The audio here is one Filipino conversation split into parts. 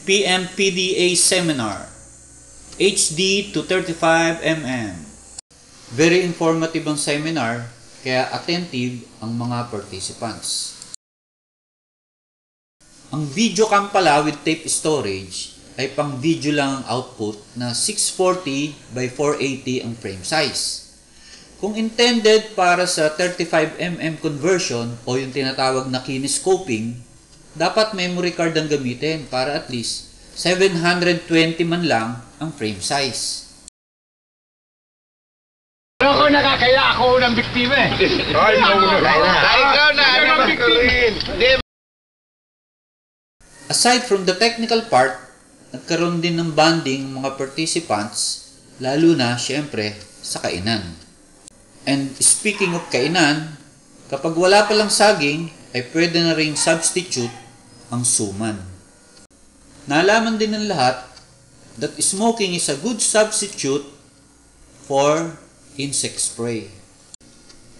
PMPDA Seminar, HD to 35mm. Very informative ang seminar, kaya attentive ang mga participants. Ang video cam pala with tape storage ay pang video lang ang output na 640 by 480 ang frame size. Kung intended para sa 35mm conversion o yung tinatawag na kinescoping, dapat memory card ang gamitin para at least 720 man lang ang frame size. Ako nakakaya ako ng biktima eh. Ay, ikaw na ng biktima. Aside from the technical part, nagkaroon din ng bonding mga participants, lalo na syempre sa kainan. And speaking of kainan, kapag wala palang saging, ay pwede na ring substitute ang suman. Nalaman din ng lahat that smoking is a good substitute for insect spray.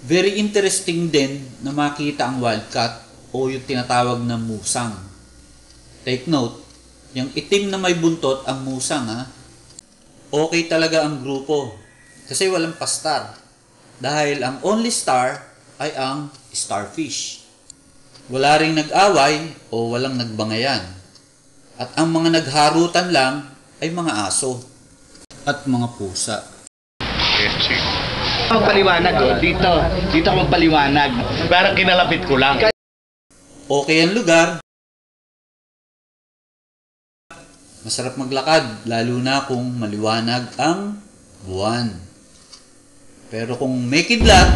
Very interesting din na makita ang wildcat o yung tinatawag na musang. Take note, yung itim na may buntot ang musang ha. Okay talaga ang grupo kasi walang pastar. Dahil ang only star ay ang starfish. Wala ring nag-away o walang nagbangayan. At ang mga nagharutan lang ay mga aso at mga pusa. Magpaliwanag oh, dito ako magpaliwanag. Parang kinalapit ko lang. Okay ang lugar. Masarap maglakad, lalo na kung maliwanag ang buwan. Pero kung may kidlat,